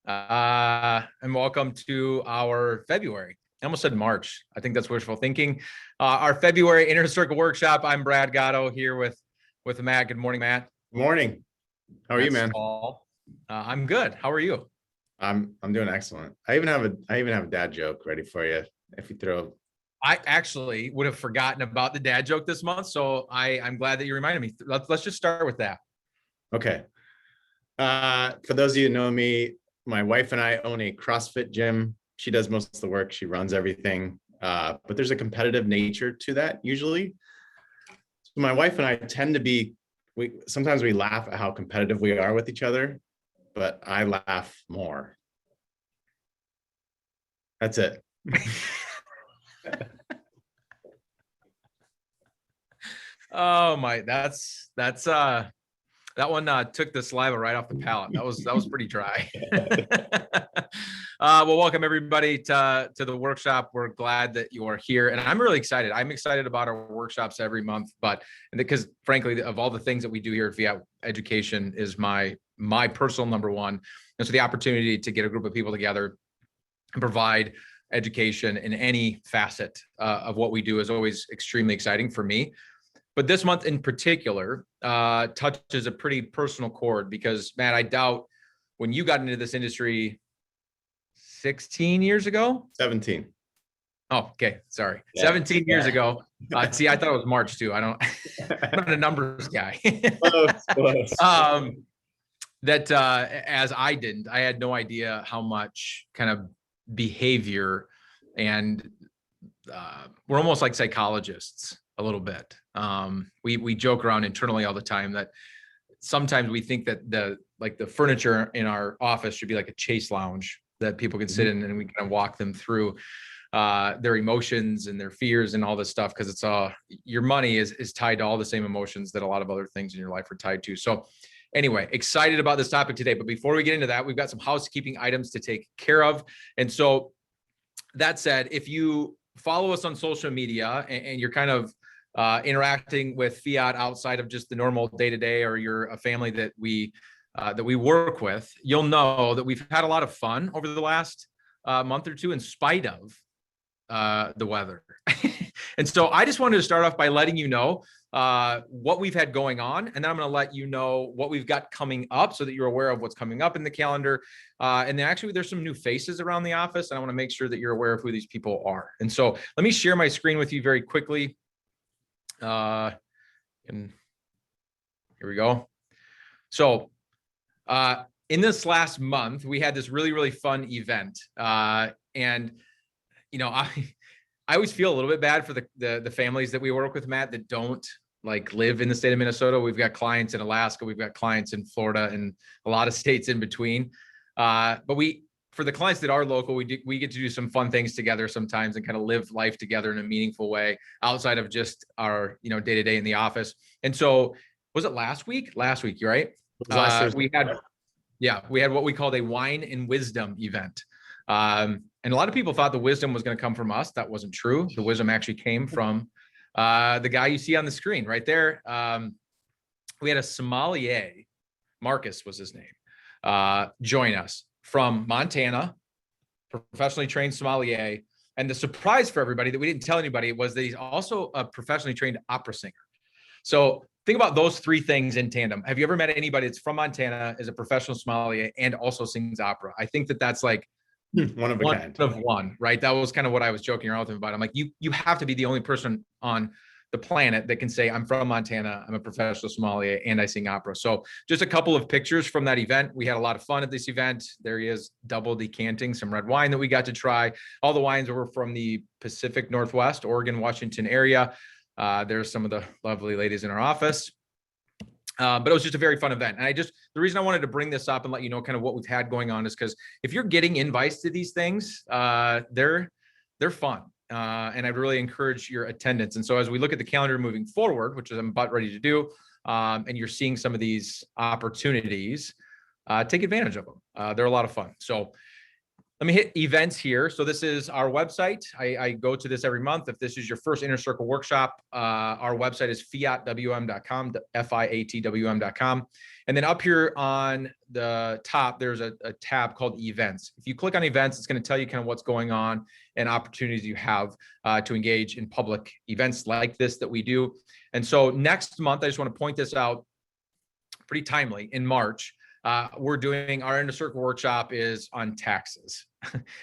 And welcome to our February. I almost said March. I think that's wishful thinking. Our February Inner Circle Workshop. I'm Brad Gatto here with Matt. Good morning, Matt. Good morning. How are you, man? I'm good. How are you? I'm doing excellent. I even have a dad joke ready for you if you throw. I actually would have forgotten about the dad joke this month, so I'm glad that you reminded me. Let's just start with that. Okay. For those of you who know me, my wife and I own a CrossFit gym. She does most of the work. She runs everything. But there's a competitive nature to that usually. So my wife and I tend to be, sometimes we laugh at how competitive we are with each other, but I laugh more. That's it. Oh my, that one took the saliva right off the palate. That was pretty dry. Well, welcome everybody to the workshop. We're glad that you are here, and I'm really excited. I'm excited about our workshops every month, because frankly, of all the things that we do here at Fiat, education is my personal number one. And so the opportunity to get a group of people together and provide education in any facet of what we do is always extremely exciting for me. But this month in particular touches a pretty personal chord because, Matt, I doubt when you got into this industry 16 years ago? 17. Oh, okay. Sorry. Yeah. 17 years ago. See, I thought it was March too. I'm not a numbers guy. Close. As I had no idea how much kind of behavior and we're almost like psychologists a little bit. We joke around internally all the time that sometimes we think that the furniture in our office should be like a chase lounge that people can sit in and we kind of walk them through their emotions and their fears and all this stuff, because it's your money is tied to all the same emotions that a lot of other things in your life are tied to. So anyway, excited about this topic today. But before we get into that, we've got some housekeeping items to take care of. And so that said, if you follow us on social media and you're kind of interacting with Fiat outside of just the normal day-to-day, or you're a family that we work with, you'll know that we've had a lot of fun over the last month or two in spite of the weather. And so I just wanted to start off by letting you know what we've had going on, and then I'm going to let you know what we've got coming up so that you're aware of what's coming up in the calendar. And then actually there's some new faces around the office, and I want to make sure that you're aware of who these people are. And so let me share my screen with you very quickly. And here we go. So in this last month, we had this really, really fun event. And, you know, I always feel a little bit bad for the families that we work with, Matt, that don't live in the state of Minnesota. We've got clients in Alaska, we've got clients in Florida, and a lot of states in between. But for the clients that are local, we get to do some fun things together sometimes and kind of live life together in a meaningful way outside of just our, day-to-day in the office. And so was it last week? Last week, you're right. We had what we called a wine and wisdom event. And a lot of people thought the wisdom was going to come from us. That wasn't true. The wisdom actually came from the guy you see on the screen right there. We had a sommelier, Marcus was his name, join us from Montana, professionally trained sommelier. And the surprise for everybody that we didn't tell anybody was that he's also a professionally trained opera singer. So think about those three things in tandem. Have you ever met anybody that's from Montana, is a professional sommelier, and also sings opera? I think that's like one of a kind, right? That was kind of what I was joking around with him about. I'm like, you have to be the only person on the planet that can say, I'm from Montana, I'm a professional sommelier, and I sing opera. So just a couple of pictures from that event. We had a lot of fun at this event. There he is, double decanting some red wine that we got to try. All the wines were from the Pacific Northwest, Oregon, Washington area. There's some of the lovely ladies in our office. But it was just a very fun event. And the reason I wanted to bring this up and let you know kind of what we've had going on is because if you're getting invites to these things, they're fun. And I'd really encourage your attendance. And so as we look at the calendar moving forward, which I'm about ready to do, and you're seeing some of these opportunities, take advantage of them. They're a lot of fun. So Let me hit events here. So this is our website. I go to this every month. If this is your first Inner Circle workshop, our website is fiatwm.com, fiatwm.com. And then up here on the top, there's a tab called events. If you click on events, it's going to tell you kind of what's going on and opportunities you have to engage in public events like this that we do. And so next month, I just want to point this out, pretty timely, in March. We're doing our Inner Circle workshop is on taxes.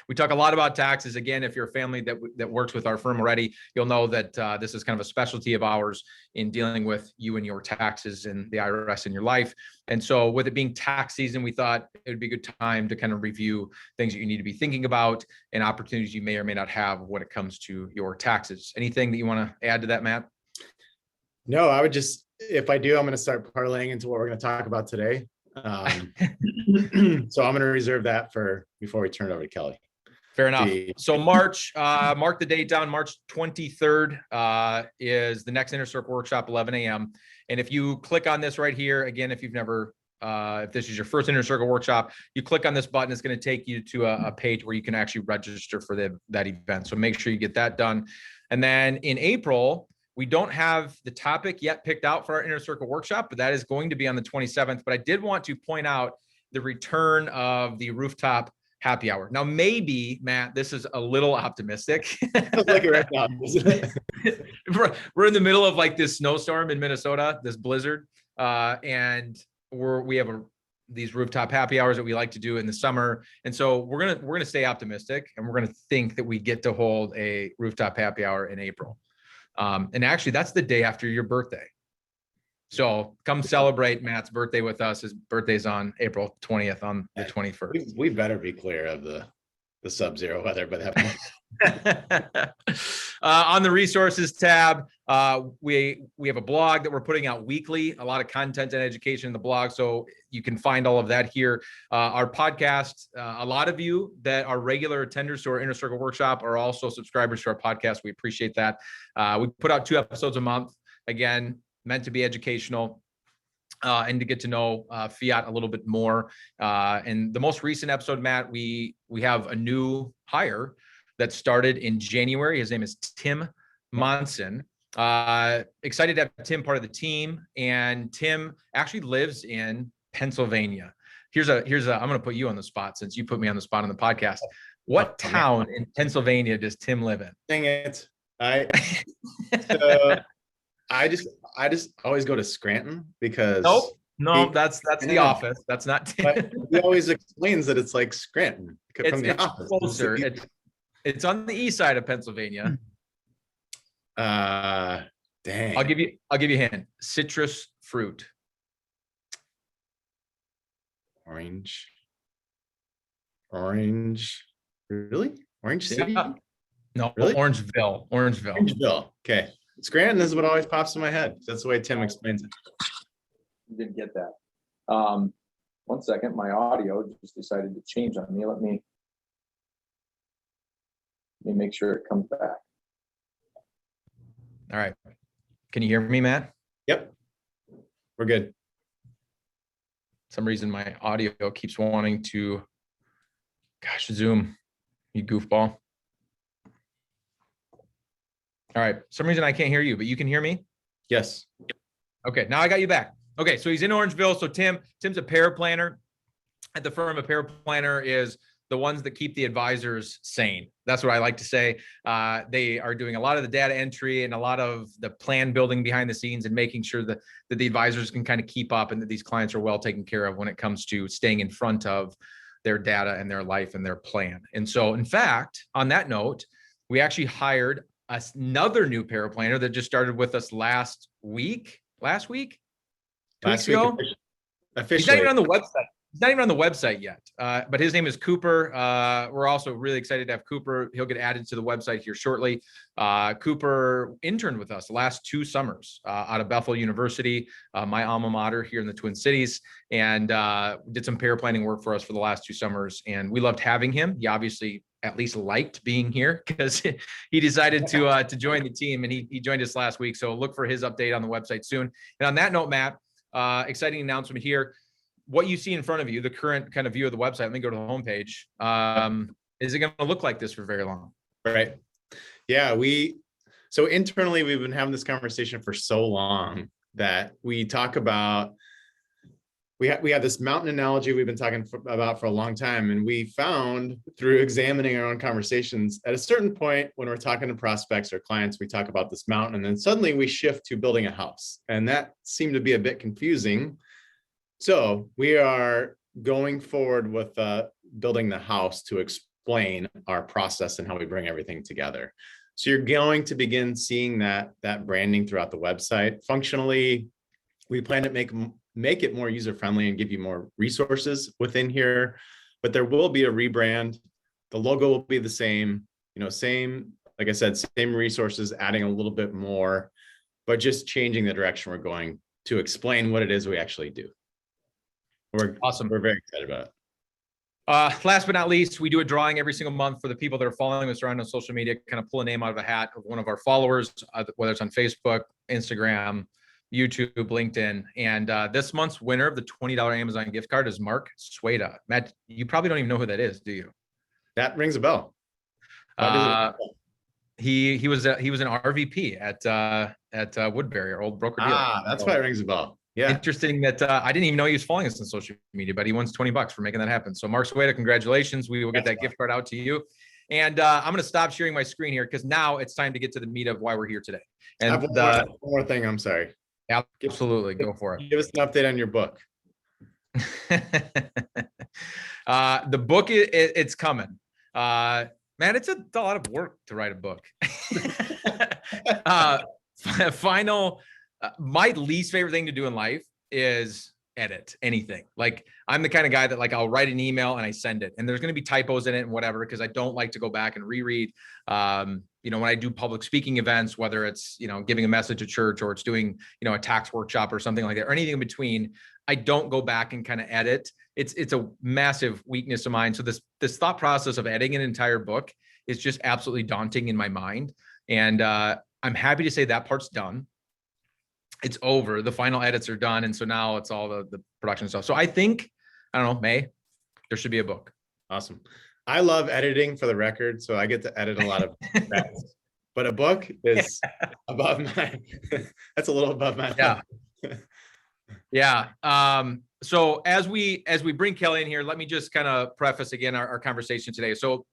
We talk a lot about taxes. Again, if you're a family that works with our firm already, you'll know that this is kind of a specialty of ours in dealing with you and your taxes and the IRS in your life. And so with it being tax season, we thought it would be a good time to kind of review things that you need to be thinking about and opportunities you may or may not have when it comes to your taxes. Anything that you want to add to that, Matt? No, I would just, if I do, I'm going to start parlaying into what we're going to talk about today. So I'm going to reserve that for before we turn it over to Kelly. Fair enough. So March, mark the date down. March 23rd is the next Inner Circle workshop, 11 a.m. And if you click on this right here, again, if you've never, if this is your first Inner Circle workshop, you click on this button, it's going to take you to a page where you can actually register for that event. So make sure you get that done. And then in April, we don't have the topic yet picked out for our Inner Circle workshop, but that is going to be on the 27th. But I did want to point out the return of the rooftop happy hour. Now, maybe, Matt, this is a little optimistic. Like it right now, isn't it? We're in the middle of like this snowstorm in Minnesota, this blizzard, and we have these rooftop happy hours that we like to do in the summer. And so we're gonna stay optimistic, and we're gonna think that we get to hold a rooftop happy hour in April. And actually, that's the day after your birthday. So come celebrate Matt's birthday with us. His birthday's on April 20th on the 21st. We better be clear of the sub-zero weather, but that on the resources tab, we have a blog that we're putting out weekly, a lot of content and education in the blog. So you can find all of that here. Our podcast, a lot of you that are regular attenders to our Inner Circle workshop are also subscribers to our podcast. We appreciate that. We put out 2 episodes a month, again, meant to be educational. And to get to know Fiat a little bit more. And the most recent episode, Matt, we have a new hire that started in January. His name is Tim Monson. Excited to have Tim part of the team. And Tim actually lives in Pennsylvania. Here's a I'm going to put you on the spot since you put me on the spot on the podcast. What town in Pennsylvania does Tim live in? Dang it. So I just always go to Scranton because that's the office. That's not Tim. He always explains that it's like Scranton from the it's office. Closer. It's on the east side of Pennsylvania. Dang. I'll give you a hint. Citrus fruit. Orange. Really? Orange City? Yeah. No, really? Orangeville. Okay. Scranton is what always pops in my head. That's the way Tim explains it. You didn't get that. 1 second, my audio just decided to change on me. Let me make sure it comes back. All right. Can you hear me, Matt? Yep. We're good. For some reason my audio keeps wanting to, Zoom, you goofball. All right. For some reason I can't hear you, but you can hear me? Yes. Okay. Now I got you back. Okay. So he's in Orangeville. So Tim's a paraplanner at the firm. A paraplanner is the ones that keep the advisors sane. That's what I like to say. They are doing a lot of the data entry and a lot of the plan building behind the scenes and making sure that the advisors can kind of keep up and that these clients are well taken care of when it comes to staying in front of their data and their life and their plan. And so, in fact, on that note, we actually hired another new paraplanner that just started with us last week. Officially. He's not even on the website. He's not even on the website yet, but his name is Cooper. We're also really excited to have Cooper. He'll get added to the website here shortly. Cooper interned with us the last 2 summers out of Bethel University, my alma mater here in the Twin Cities, and did some paraplanning work for us for the last 2 summers. And we loved having him. He obviously at least liked being here because he decided to join the team, and he joined us last week. So look for his update on the website soon. And on that note, Matt, exciting announcement here. What you see in front of you, the current kind of view of the website, let me go to the homepage. is it going to look like this for very long? Right. Yeah. So internally, we've been having this conversation for so long that we talk about, we have this mountain analogy we've been talking about for a long time. And we found through examining our own conversations, at a certain point when we're talking to prospects or clients, we talk about this mountain, and then suddenly we shift to building a house. And that seemed to be a bit confusing. So we are going forward with building the house to explain our process and how we bring everything together. So you're going to begin seeing that branding throughout the website. Functionally, we plan to make it more user-friendly and give you more resources within here, but there will be a rebrand. The logo will be the same, same, like I said, same resources, adding a little bit more, but just changing the direction we're going to explain what it is we actually do. Awesome. We're very excited about it. Last but not least, we do a drawing every single month for the people that are following us around on social media, kind of pull a name out of a hat of one of our followers, whether it's on Facebook, Instagram, YouTube, LinkedIn. And this month's winner of the $20 Amazon gift card is Mark Sueda. Matt, you probably don't even know who that is, do you? That rings a bell. He was an RVP at Woodbury, our old broker dealer. That's why it rings a bell. Yeah. Interesting that I didn't even know he was following us on social media, but he wants $20 for making that happen. So Mark Sueda, congratulations. We will get that gift card out to you. And I'm going to stop sharing my screen here because now it's time to get to the meat of why we're here today. And one more thing. I'm sorry. Absolutely. Go for it. Give us an update on your book. The book, it's coming. Man, it's a lot of work to write a book. My least favorite thing to do in life is edit anything. Like I'm the kind of guy that like I'll write an email and I send it, and there's going to be typos in it and whatever, because I don't like to go back and reread. When I do public speaking events, whether it's giving a message at church or it's doing a tax workshop or something like that, or anything in between, I don't go back and kind of edit. It's a massive weakness of mine. So this thought process of editing an entire book is just absolutely daunting in my mind. And I'm happy to say that part's done. It's over. The final edits are done. And so now it's all the production stuff. So I think, I don't know, May, there should be a book. Awesome. I love editing, for the record. So I get to edit a lot of that. But a book is above my, that's a little above my level. Yeah. So as we bring Kelly in here, let me just kind of preface again our conversation today. So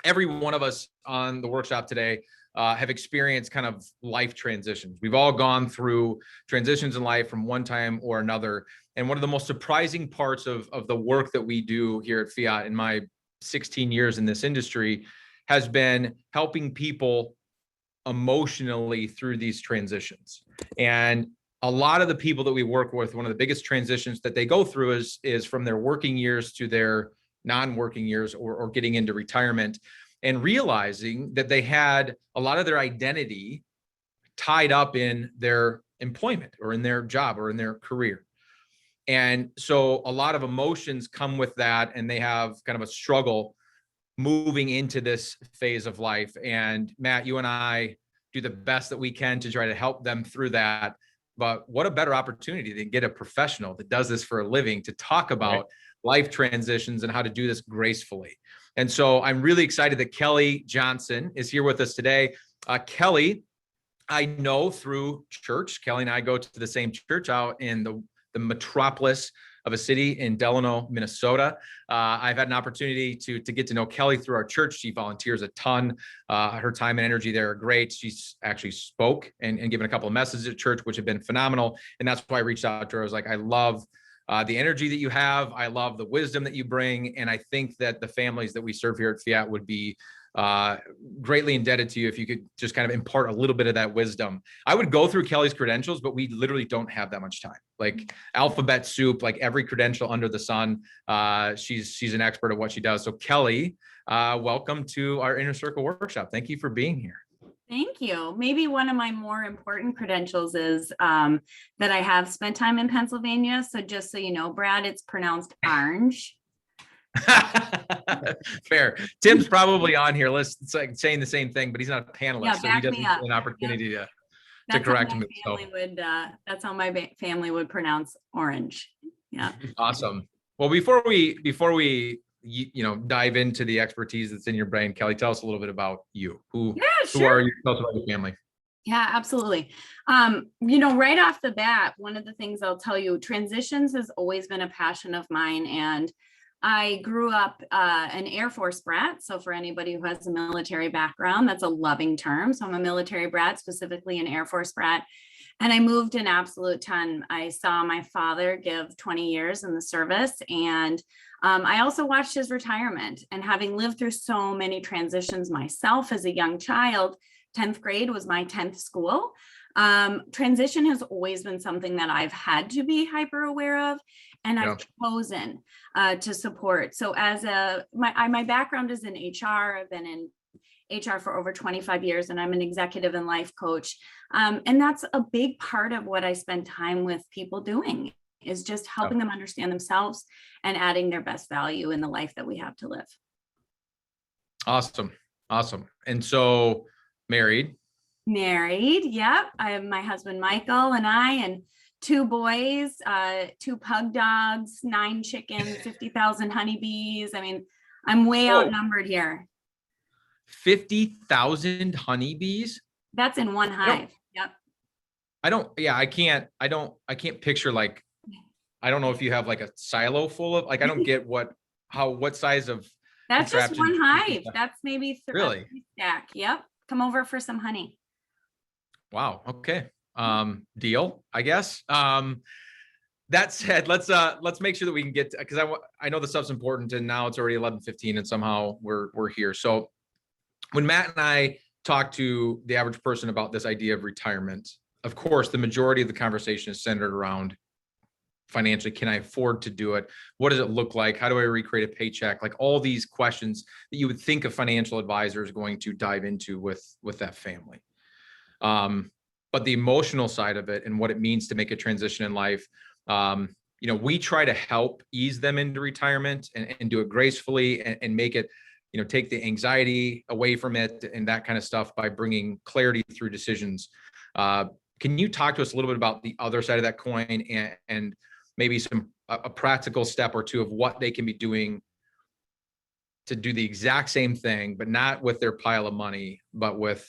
every one of us on the workshop today have experienced kind of life transitions. We've all gone through transitions in life from one time or another. And one of the most surprising parts of the work that we do here at Fiat in my 16 years in this industry has been helping people emotionally through these transitions. And a lot of the people that we work with, one of the biggest transitions that they go through is from their working years to their non-working years or getting into retirement, and realizing that they had a lot of their identity tied up in their employment or in their job or in their career. And so a lot of emotions come with that, and they have kind of a struggle moving into this phase of life. And Matt, you and I do the best that we can to try to help them through that. But what a better opportunity to get a professional that does this for a living to talk about life transitions and how to do this gracefully. And so I'm really excited that Kelly Johnson is here with us today. Kelly, I know through church. Kelly and I go to the same church out in the metropolis of a city in Delano, Minnesota. I've had an opportunity to get to know Kelly through our church. She volunteers a ton. Her time and energy there are great. She's actually spoke and given a couple of messages at church, which have been phenomenal. And that's why I reached out to her. I was like, I love the energy that you have. I love the wisdom that you bring. And I think that the families that we serve here at Fiat would be greatly indebted to you if you could just kind of impart a little bit of that wisdom. I would go through Kelly's credentials, but we literally don't have that much time. Like alphabet soup, like every credential under the sun. She's an expert at what she does. So Kelly, welcome to our Inner Circle workshop. Thank you for being here. Thank you. Maybe one of my more important credentials is that I have spent time in Pennsylvania. So just so you know, Brad, it's pronounced orange. Fair. Tim's probably on here. It's like saying the same thing, but he's not a panelist, so he doesn't get an opportunity to correct him. That's how my family would pronounce orange. Yeah. Awesome. Well, before we dive into the expertise that's in your brain. Kelly, tell us a little bit about you. Who sure. are you? Tell us about your family. Yeah, absolutely. Right off the bat, one of the things I'll tell you, transitions has always been a passion of mine. And I grew up an Air Force brat. So for anybody who has a military background, that's a loving term. So I'm a military brat, specifically an Air Force brat. And I moved an absolute ton. I saw my father give 20 years in the service. And I also watched his retirement. And having lived through so many transitions myself as a young child, 10th grade was my 10th school. Transition has always been something that I've had to be hyper aware of, and I've chosen to support. So as my background is in HR, I've been in HR for over 25 years, and I'm an executive and life coach. And that's a big part of what I spend time with people doing, is just helping them understand themselves and adding their best value in the life that we have to live. Awesome. And so married. Yep. I have my husband, Michael, and I, and 2 boys, 2 pug dogs, 9 chickens, 50,000 honeybees. I mean, I'm way outnumbered here. 50,000 honeybees? That's in one hive. Yep. I can't picture, like, I don't know if you have like a silo full of, like, I don't get what size of. That's just one hive. That's maybe 3 really stack. Yep. Come over for some honey. Wow. Okay. Deal, I guess. That said, let's make sure that we can get, because I know the stuff's important, and now it's already 11:15 and somehow we're here. So when Matt and I talk to the average person about this idea of retirement, of course, the majority of the conversation is centered around financially. Can I afford to do it? What does it look like? How do I recreate a paycheck? Like all these questions that you would think a financial advisor is going to dive into with that family. But the emotional side of it and what it means to make a transition in life, we try to help ease them into retirement and do it gracefully and make it, take the anxiety away from it and that kind of stuff by bringing clarity through decisions. Can you talk to us a little bit about the other side of that coin and maybe a practical step or two of what they can be doing to do the exact same thing, but not with their pile of money, but with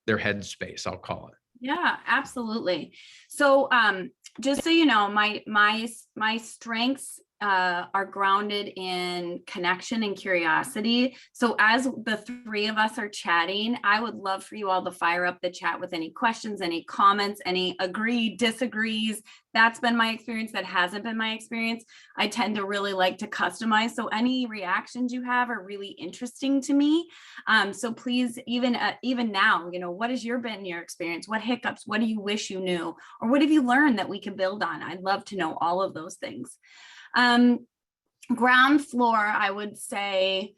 their head space, I'll call it. Yeah, absolutely. So just so you know, my strengths are grounded in connection and curiosity. So as the 3 of us are chatting, I would love for you all to fire up the chat with any questions, any comments, any agree, disagrees. That's been my experience. That hasn't been my experience. I tend to really like to customize. So any reactions you have are really interesting to me. So please, even now, what has been your experience? What hiccups? What do you wish you knew? Or what have you learned that we can build on? I'd love to know all of those things. Ground floor, I would say,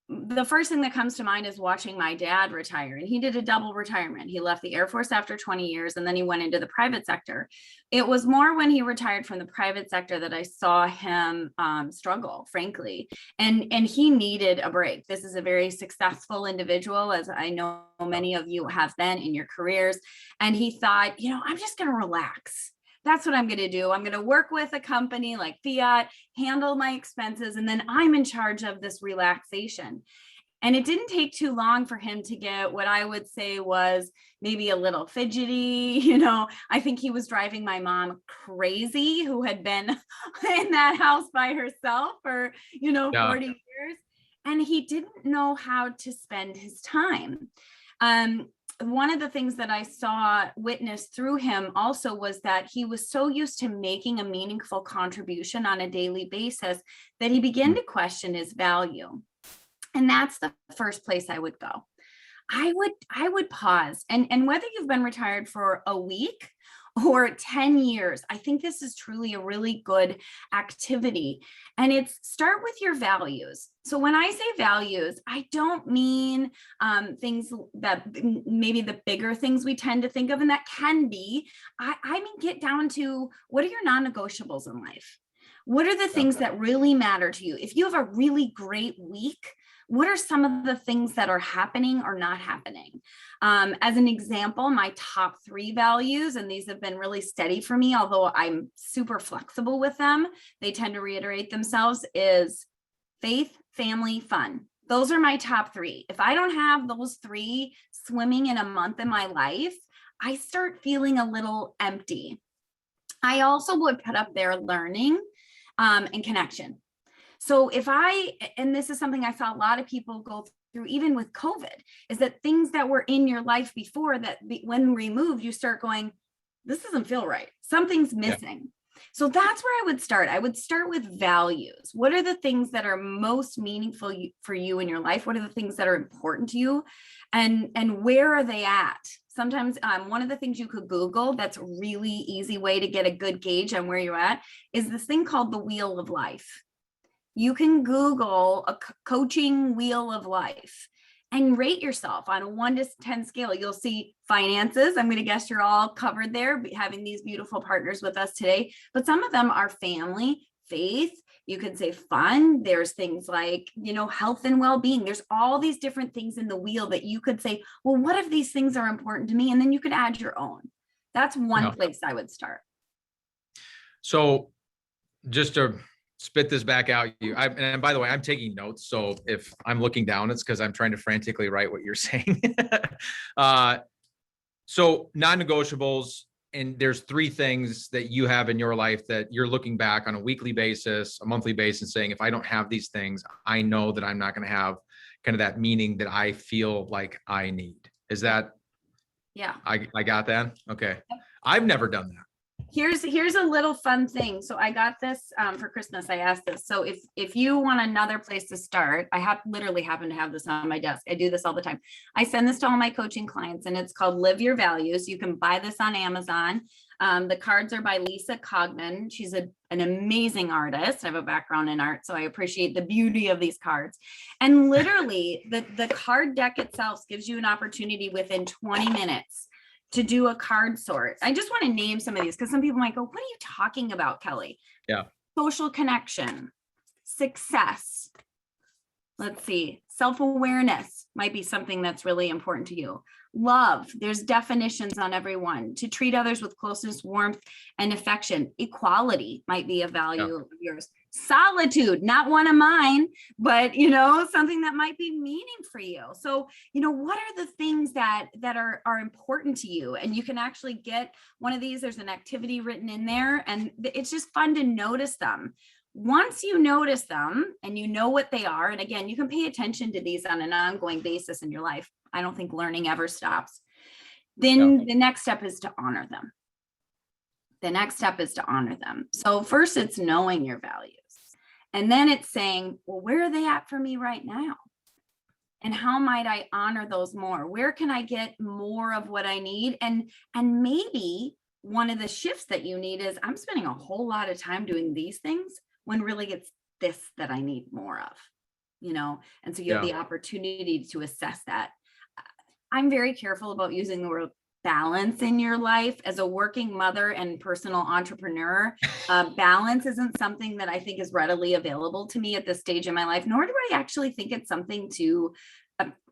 the first thing that comes to mind is watching my dad retire, and he did a double retirement. He left the Air Force after 20 years, and then he went into the private sector. It was more when he retired from the private sector that I saw him struggle, frankly, and he needed a break. This is a very successful individual, as I know many of you have been in your careers, and he thought, I'm just going to relax. That's what I'm going to do. I'm going to work with a company like Fiat, handle my expenses, and then I'm in charge of this relaxation. And it didn't take too long for him to get what I would say was maybe a little fidgety. I think he was driving my mom crazy, who had been in that house by herself for, 40 years. And he didn't know how to spend his time. One of the things that I saw witnessed through him also was that he was so used to making a meaningful contribution on a daily basis that he began to question his value. And that's the first place I would go. I would pause. And whether you've been retired for a week or 10 years, I think this is truly a really good activity. And it's start with your values. So when I say values, I don't mean things that maybe the bigger things we tend to think of, and that can be, I mean, get down to what are your non-negotiables in life? What are the things that really matter to you? If you have a really great week, what are some of the things that are happening or not happening? As an example, my top 3 values, and these have been really steady for me, although I'm super flexible with them, they tend to reiterate themselves, is faith, family, fun. Those are my top 3. If I don't have those 3 swimming in a month in my life, I start feeling a little empty. I also would put up there learning and connection. So and this is something I saw a lot of people go through, even with COVID, is that things that were in your life before that when removed, you start going, this doesn't feel right. Something's missing. Yeah. So that's where I would start. I would start with values. What are the things that are most meaningful for you in your life? What are the things that are important to you? And where are they at? Sometimes one of the things you could Google that's a really easy way to get a good gauge on where you're at is this thing called the Wheel of Life. You can Google a coaching wheel of life and rate yourself on a 1 to 10 scale. You'll see finances. I'm going to guess you're all covered there, having these beautiful partners with us today. But some of them are family, faith. You could say fun. There's things like, health and well-being. There's all these different things in the wheel that you could say, well, what if these things are important to me? And then you could add your own. That's one place I would start. So just to spit this back out, and by the way, I'm taking notes. So if I'm looking down, it's because I'm trying to frantically write what you're saying. So non-negotiables, and there's 3 things that you have in your life that you're looking back on a weekly basis, a monthly basis, saying, if I don't have these things, I know that I'm not going to have kind of that meaning that I feel like I need. Is that? Yeah. I got that. Okay. I've never done that. Here's a little fun thing. So I got this for Christmas. I asked this. So if you want another place to start, I literally happen to have this on my desk. I do this all the time. I send this to all my coaching clients, and it's called Live Your Values. You can buy this on Amazon. The cards are by Lisa Cogman. She's an amazing artist. I have a background in art, so I appreciate the beauty of these cards. And literally, the card deck itself gives you an opportunity within 20 minutes to do a card sort. I just want to name some of these because some people might go, what are you talking about, Kelly? Yeah. Social connection, success. Let's see. Self-awareness might be something that's really important to you. Love, there's definitions on every one. To treat others with closeness, warmth, and affection. Equality might be a value of yours. Solitude, not one of mine, but something that might be meaning for you. So, what are the things that are important to you? And you can actually get one of these. There's an activity written in there, and it's just fun to notice them. Once you notice them and you know what they are, and again, you can pay attention to these on an ongoing basis in your life. I don't think learning ever stops. Then the next step is to honor them. So first it's knowing your values. And then it's saying, well, where are they at for me right now? And how might I honor those more? Where can I get more of what I need? And maybe one of the shifts that you need is, I'm spending a whole lot of time doing these things when really it's this that I need more of, and so you have the opportunity to assess that. I'm very careful about using the word balance in your life. As a working mother and personal entrepreneur, balance isn't something that I think is readily available to me at this stage in my life, nor do I actually think it's something to,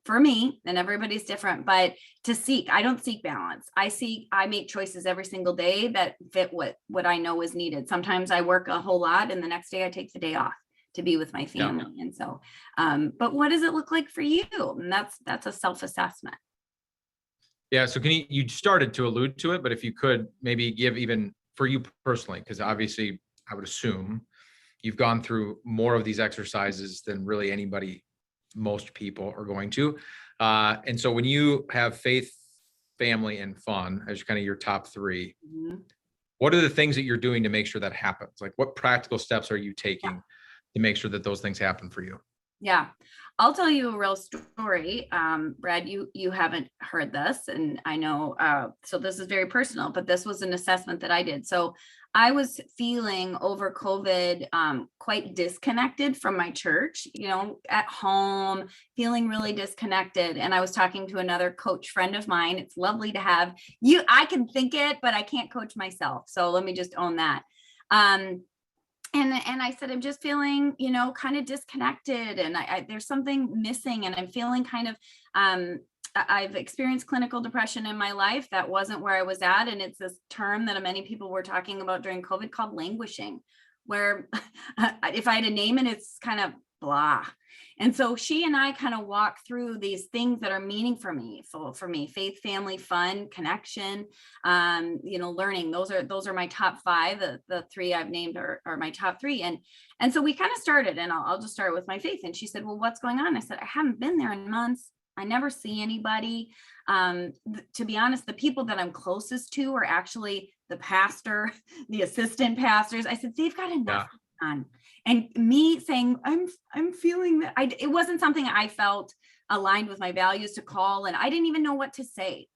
for me, and everybody's different, but to seek. I don't seek balance. I make choices every single day that fit what I know is needed. Sometimes I work a whole lot and the next day I take the day off to be with my family. Yeah. And so, but what does it look like for you? And that's a self-assessment. Yeah. So you started to allude to it, but if you could maybe give, even for you personally, because obviously I would assume you've gone through more of these exercises than really most people are going to. And so when you have faith, family, and fun as kind of your top 3, what are the things that you're doing to make sure that happens? Like, what practical steps are you taking to make sure that those things happen for you? Yeah, I'll tell you a real story. Brad, you haven't heard this, and I know, so this is very personal, but this was an assessment that I did. So I was feeling over COVID quite disconnected from my church, at home, feeling really disconnected. And I was talking to another coach friend of mine. It's lovely to have you. I can think it, but I can't coach myself. So let me just own that. And I said, I'm just feeling, kind of disconnected, and there's something missing, and I'm feeling kind of, I've experienced clinical depression in my life. That wasn't where I was at. And it's this term that many people were talking about during COVID called languishing, where if I had to name it, it's kind of blah. And so she and I kind of walk through these things that are meaning for me, faith, family, fun, connection, learning. Those are my top 5. The 3 I've named are my top 3. And so we kind of started, and I'll just start with my faith. And she said, well, what's going on? I said, I haven't been there in months. I never see anybody. To be honest, the people that I'm closest to are actually the pastor, the assistant pastors. I said, they've got enough on. And me saying, I'm feeling that it wasn't something I felt aligned with my values to call. And I didn't even know what to say.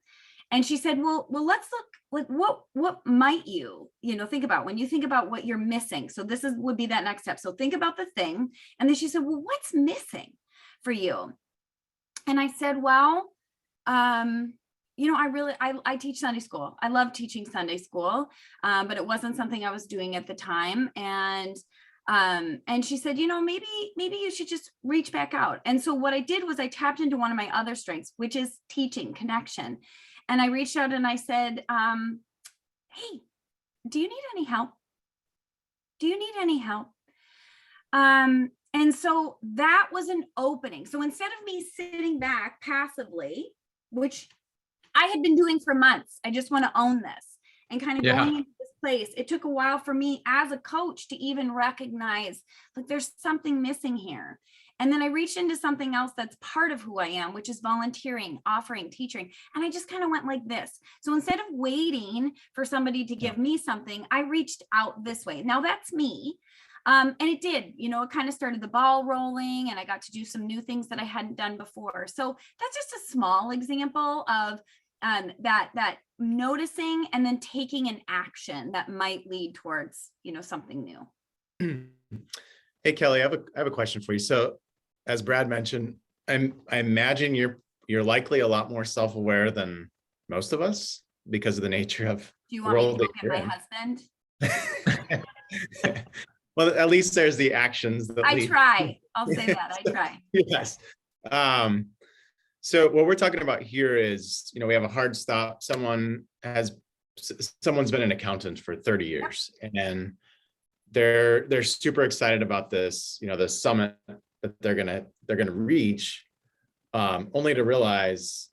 And she said, well, let's look, like, what might you think about when you think about what you're missing? So this would be that next step. So think about the thing. And then she said, well, what's missing for you? And I said, well, I teach Sunday school. I love teaching Sunday school, but it wasn't something I was doing at the time. And she said, maybe you should just reach back out. And so what I did was I tapped into one of my other strengths, which is teaching, connection. And I reached out and I said, hey, do you need any help? Do you need any help? And so that was an opening. So instead of me sitting back passively, which I had been doing for months, I just want to own this and kind of going into this place. It took a while for me as a coach to even recognize, like, there's something missing here. And then I reached into something else that's part of who I am, which is volunteering, offering, teaching. And I just kind of went like this. So instead of waiting for somebody to give me something, I reached out this way. Now that's me. And it did, it kind of started the ball rolling, and I got to do some new things that I hadn't done before. So that's just a small example of that noticing and then taking an action that might lead towards, something new. Hey, Kelly, I have a question for you. So as Brad mentioned, I imagine you're likely a lot more self-aware than most of us because of the nature of Do you want me to look at my husband? Well, at least there's the actions. I try. I'll say that. I try. Yes. So what we're talking about here is, we have a hard stop. Someone's been an accountant for 30 years, and they're super excited about this, the summit that they're gonna reach, only to realize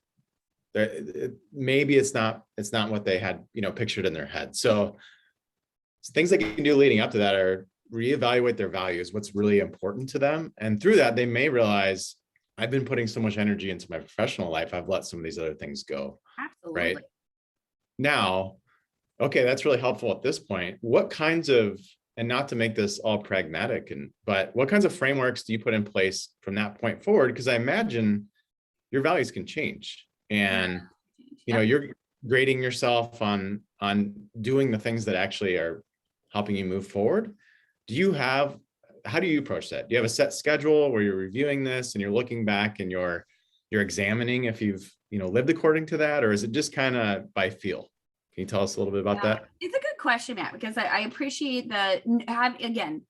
that maybe it's not what they had, pictured in their head. So things that you can do leading up to that are reevaluate their values, what's really important to them. And through that, they may realize, I've been putting so much energy into my professional life, I've let some of these other things go. Absolutely. Right now, okay, that's really helpful at this point. What kinds of, and not to make this all pragmatic, but what kinds of frameworks do you put in place from that point forward? Because I imagine your values can change, and you're grading yourself on doing the things that actually are helping you move forward. How do you approach that? Do you have a set schedule where you're reviewing this and you're looking back and you're examining if you've, lived according to that, or is it just kind of by feel? Can you tell us a little bit about that? It's a good question, Matt, because I appreciate again,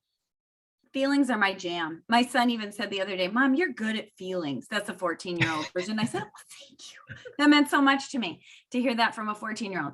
feelings are my jam. My son even said the other day, Mom, you're good at feelings. That's a 14-year-old version. I said, well, thank you. That meant so much to me to hear that from a 14-year-old.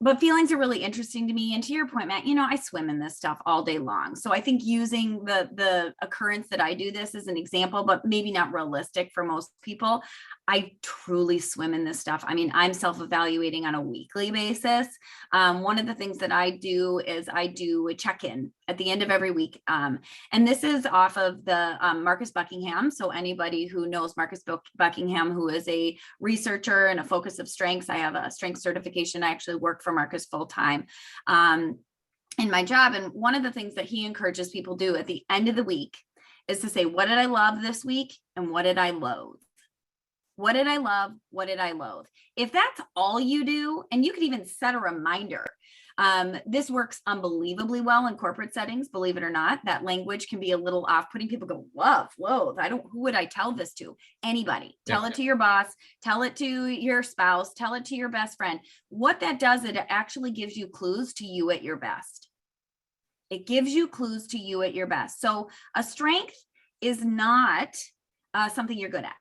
But feelings are really interesting to me. And to your point, Matt, I swim in this stuff all day long. So I think using the occurrence that I do this as an example, but maybe not realistic for most people, I truly swim in this stuff. I mean, I'm self-evaluating on a weekly basis. One of the things that I do is I do a check-in at the end of every week. And this is off of the Marcus Buckingham. So anybody who knows Marcus Buckingham, who is a researcher and a focus of strengths, I have a strength certification. I actually work for Marcus full-time in my job. And one of the things that he encourages people to do at the end of the week is to say, what did I love this week? And what did I loathe? What did I love? What did I loathe? If that's all you do, and you could even set a reminder, this works unbelievably well in corporate settings, believe it or not. That language can be a little off-putting. People go, love, loathe. Who would I tell this to? Anybody. Tell it to your boss, tell it to your spouse, tell it to your best friend. What that does, it actually gives you clues to you at your best. It gives you clues to you at your best. So a strength is not something you're good at.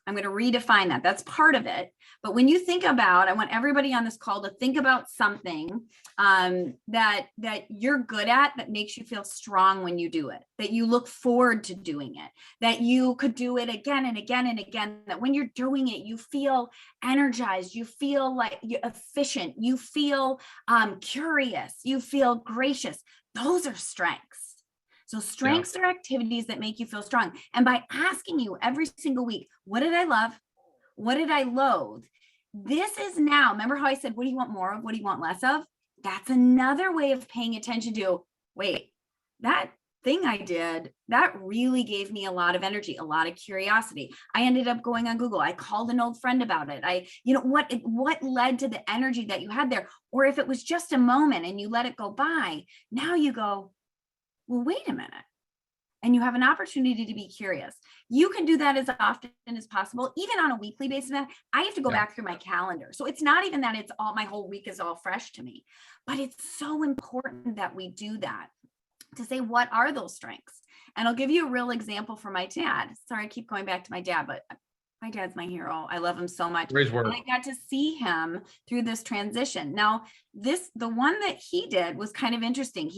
I'm going to redefine that. That's part of it. But when you think about, I want everybody on this call to think about something that you're good at, that makes you feel strong when you do it, that you look forward to doing it, that you could do it again and again and again, that when you're doing it, you feel energized, you feel like you're efficient, you feel curious, you feel gracious. Those are strengths. So strengths are activities that make you feel strong. And by asking you every single week, what did I love? What did I loathe? This is now, remember how I said, what do you want more of? What do you want less of? That's another way of paying attention to, wait, that thing I did, that really gave me a lot of energy, a lot of curiosity. I ended up going on Google. I called an old friend about it. What led to the energy that you had there? Or if it was just a moment and you let it go by, now you go, well, wait a minute. And you have an opportunity to be curious. You can do that as often as possible, even on a weekly basis. I have to go back through my calendar. So it's not even that it's all, my whole week is all fresh to me, but it's so important that we do that, to say, what are those strengths? And I'll give you a real example for my dad. Sorry, I keep going back to my dad, but my dad's my hero. I love him so much. And I got to see him through this transition. Now, the one that he did was kind of interesting.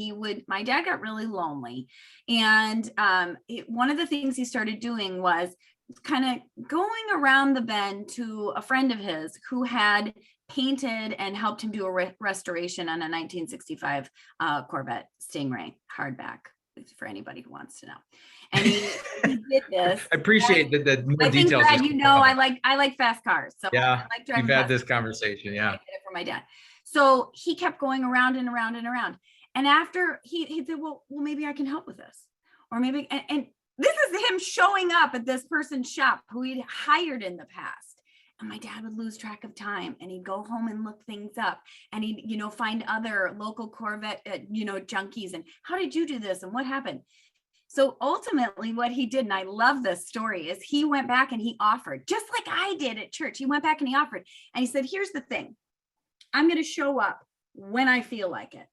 My dad got really lonely. And one of the things he started doing was kind of going around the bend to a friend of his who had painted and helped him do a restoration on a 1965 Corvette Stingray hardback, for anybody who wants to know. And he did this. I appreciate the more I think, details. Brad, I like fast cars. So yeah, I like driving. You've had this conversation. Yeah. I did it for my dad. So he kept going around and around and around. And after he said, well, maybe I can help with this. Or maybe, and this is him showing up at this person's shop who he'd hired in the past. And my dad would lose track of time, and he'd go home and look things up, and he'd, find other local Corvette, junkies. And how did you do this? And what happened? So ultimately what he did, and I love this story, is he went back and he offered, just like I did at church. He went back and he offered, and he said, here's the thing. I'm going to show up when I feel like it.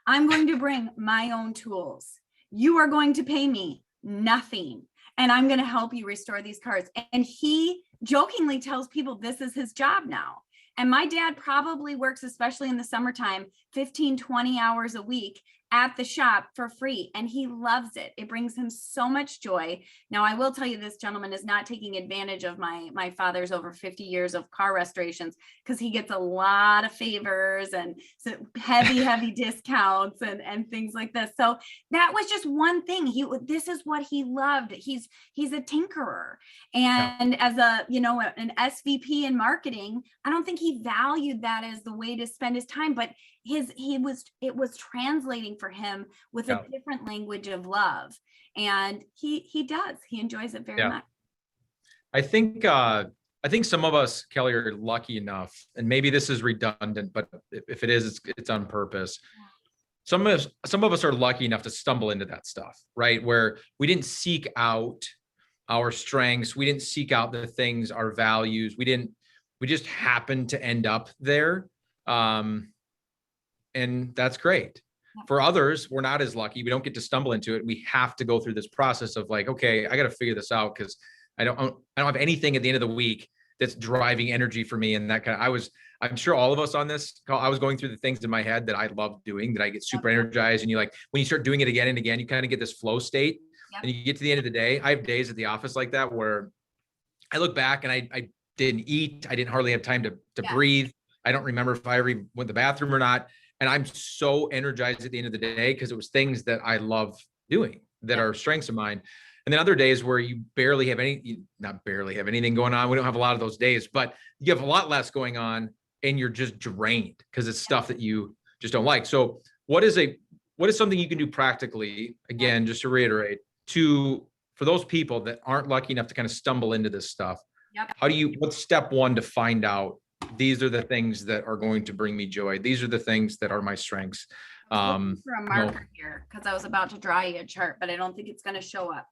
I'm going to bring my own tools. You are going to pay me nothing, and I'm going to help you restore these cars. And he jokingly tells people this is his job now. And my dad probably works, especially in the summertime, 15, 20 hours a week at the shop for free. And he loves it. It brings him so much joy. Now, I will tell you, this gentleman is not taking advantage of my father's over 50 years of car restorations, because he gets a lot of favors and heavy discounts and things like this. So that was just one thing. This is what he loved. He's a tinkerer. And as an SVP in marketing, I don't think he valued that as the way to spend his time, but it was translating for him with a different language of love. And he enjoys it very much. I think some of us, Kelly, are lucky enough, and maybe this is redundant, but if it is, it's on purpose. Some of us are lucky enough to stumble into that stuff, right? Where we didn't seek out our strengths. We didn't seek out the things, our values. We just happened to end up there. And that's great. For others, we're not as lucky. We don't get to stumble into it. We have to go through this process of like, okay, I got to figure this out, because I don't have anything at the end of the week that's driving energy for me. And that kind of, I'm sure all of us on this call, I was going through the things in my head that I love doing, that I get super energized. And when you start doing it again and again, you kind of get this flow state. And you get to the end of the day. I have days at the office like that where I look back and I didn't eat. I didn't hardly have time to breathe. I don't remember if I ever went to the bathroom or not. And I'm so energized at the end of the day because it was things that I love doing that are strengths of mine. And then other days where you not barely have anything going on. We don't have a lot of those days, but you have a lot less going on and you're just drained because it's stuff that you just don't like. So what is something you can do practically, again, just to reiterate, for those people that aren't lucky enough to kind of stumble into this stuff? What's step one to find out these are the things that are going to bring me joy? These are the things that are my strengths. For a marker here, because I was about to draw you a chart, but I don't think it's going to show up.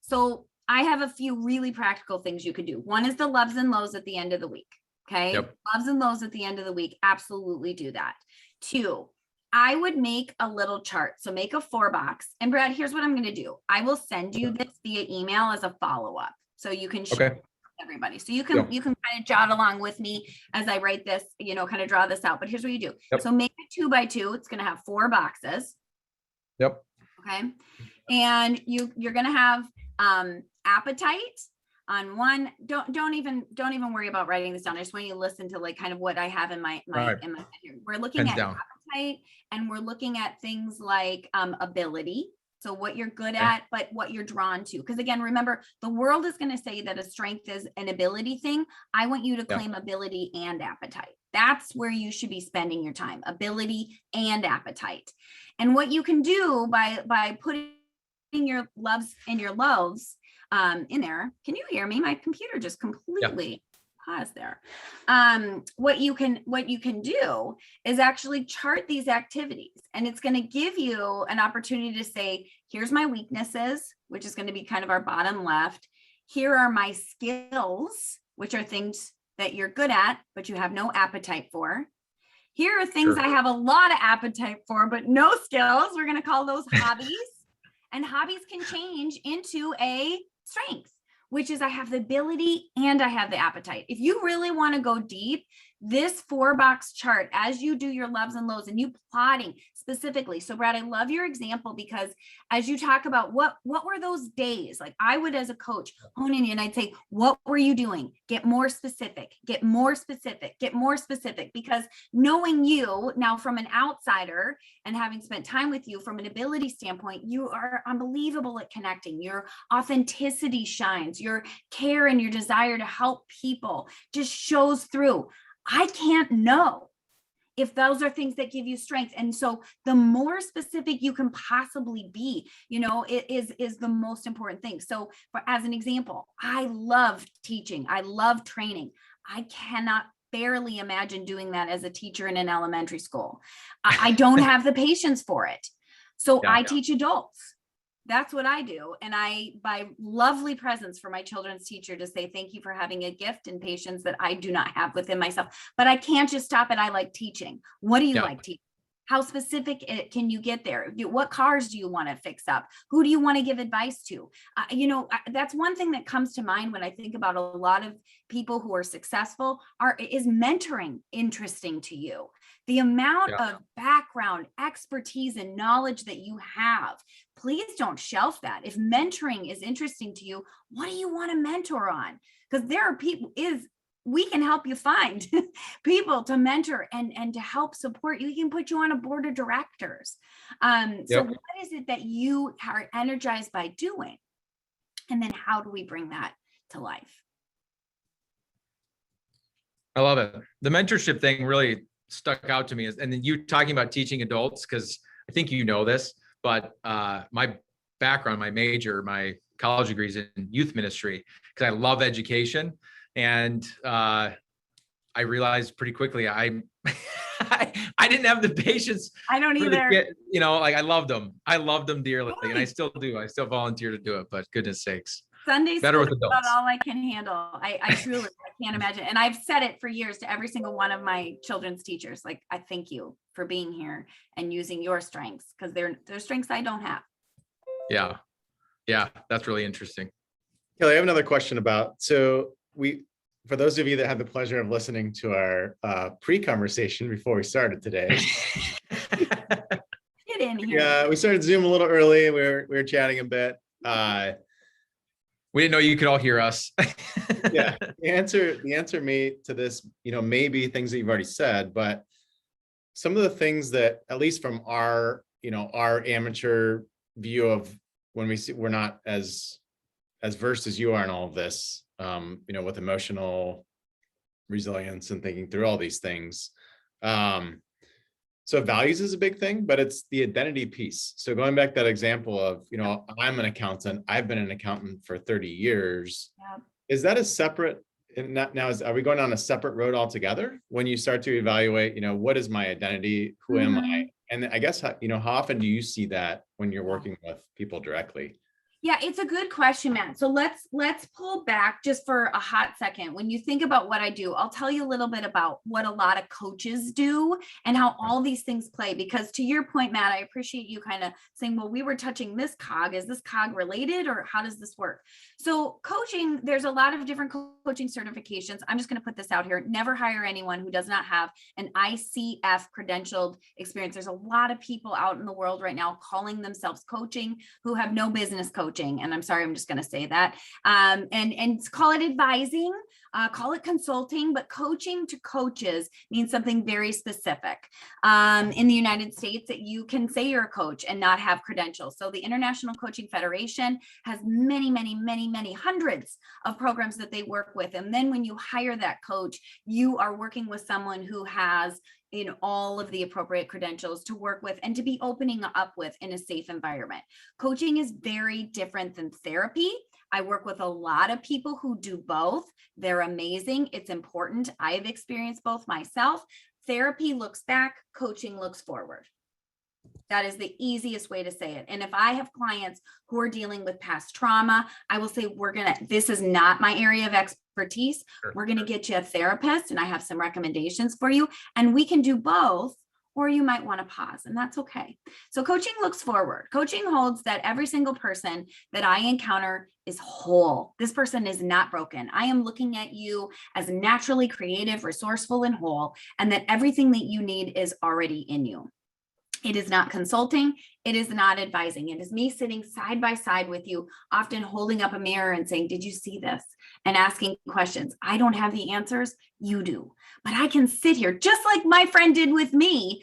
So I have a few really practical things you could do. One is the loves and lows at the end of the week. Okay. Loves and lows at the end of the week. Absolutely do that. 2, I would make a little chart. So make a 4-box. And Brad, here's what I'm going to do. I will send you this via email as a follow-up. So you can share Okay. with everybody. So you can kind of jot along with me as I write this, kind of draw this out. But here's what you do. Yep. So make it 2x2. It's going to have 4 boxes. Yep. Okay. And you're going to have appetite on one. Don't even worry about writing this down. I just want you to listen to like kind of what I have in my Right. in my head here. We're looking at appetite, and we're looking at things like ability. So what you're good at, but what you're drawn to. Because again, remember, the world is going to say that a strength is an ability thing. I want you to claim ability and appetite. That's where you should be spending your time, ability and appetite. And what you can do by putting your loves and your loathes in there. Can you hear me? My computer just completely paused there. What you can do is actually chart these activities, and it's going to give you an opportunity to say, here's my weaknesses, which is going to be kind of our bottom left. Here are my skills, which are things that you're good at, but you have no appetite for. Here are things I have a lot of appetite for, but no skills. We're going to call those hobbies. And hobbies can change into a strength, which is I have the ability and I have the appetite. If you really want to go deep, this 4-box chart, as you do your loves and lows and you plotting specifically. So Brad, I love your example, because as you talk about what were those days, like I would as a coach hone in and I'd say, what were you doing? Get more specific, get more specific, get more specific, because knowing you now from an outsider and having spent time with you from an ability standpoint, you are unbelievable at connecting. Your authenticity shines, your care and your desire to help people just shows through. I can't know if those are things that give you strength. And so the more specific you can possibly be, it is the most important thing. So as an example, I love teaching. I love training. I cannot barely imagine doing that as a teacher in an elementary school. I don't have the patience for it. So I teach adults. That's what I do. And I buy lovely presents for my children's teacher to say, thank you for having a gift and patience that I do not have within myself. But I can't just stop at, I like teaching. What do you like teaching? How specific can you get there? What cars do you want to fix up? Who do you want to give advice to? That's one thing that comes to mind when I think about a lot of people who are successful. Is mentoring interesting to you? The amount of background, expertise, and knowledge that you have, please don't shelf that. If mentoring is interesting to you, what do you want to mentor on? Because there are people, we can help you find people to mentor and to help support you. We can put you on a board of directors. So what is it that you are energized by doing? And then how do we bring that to life? I love it. The mentorship thing really stuck out to me, and then you talking about teaching adults, because I think you know this, but my background, my major, my college degree is in youth ministry, because I love education. And I realized pretty quickly I didn't have the patience. I don't either. I loved them. I loved them dearly, and I still do. I still volunteer to do it, but goodness sakes. Sunday better school with is adults. about all I can handle. I truly I can't imagine. And I've said it for years to every single one of my children's teachers. Like, I thank you for being here and using your strengths, because they're strengths I don't have. Yeah, that's really interesting. Kelly, I have another question for those of you that had the pleasure of listening to our pre-conversation before we started today. Get in here. Yeah, we started Zoom a little early. We were chatting a bit. We didn't know you could all hear us. Yeah, the answer me to this, may be things that you've already said, but some of the things that, at least from our amateur view of when we're not as versed as you are in all of this, with emotional resilience and thinking through all these things. So values is a big thing, but it's the identity piece. So going back to that example of, I'm an accountant, I've been an accountant for 30 years. Yeah. Is that a separate, are we going on a separate road altogether when you start to evaluate, what is my identity? Who am I? And I guess, how often do you see that when you're working with people directly? Yeah, it's a good question, Matt. So let's pull back just for a hot second. When you think about what I do, I'll tell you a little bit about what a lot of coaches do and how all these things play. Because to your point, Matt, I appreciate you kind of saying, well, we were touching this cog. Is this cog related, or how does this work? So coaching, there's a lot of different coaching certifications. I'm just going to put this out here. Never hire anyone who does not have an ICF credentialed experience. There's a lot of people out in the world right now calling themselves coaching who have no business coaching. And I'm sorry, I'm just going to say that. And call it advising, call it consulting, but coaching to coaches means something very specific. In the United States, that you can say you're a coach and not have credentials. So the International Coaching Federation has many hundreds of programs that they work with. And then when you hire that coach, you are working with someone who has all of the appropriate credentials to work with and to be opening up with in a safe environment. Coaching is very different than therapy. I work with a lot of people who do both. They're amazing. It's important. I've experienced both myself. Therapy looks back, coaching looks forward. That is the easiest way to say it. And if I have clients who are dealing with past trauma, I will say, this is not my area of expertise. We're going to get you a therapist, and I have some recommendations for you, and we can do both, or you might want to pause, and that's okay. So coaching looks forward. Coaching holds that every single person that I encounter is whole. This person is not broken. I am looking at you as naturally creative, resourceful, and whole, and that everything that you need is already in you. It is not consulting. It is not advising. It is me sitting side by side with you, often holding up a mirror and saying, did you see this? And asking questions. I don't have the answers. You do. But I can sit here just like my friend did with me,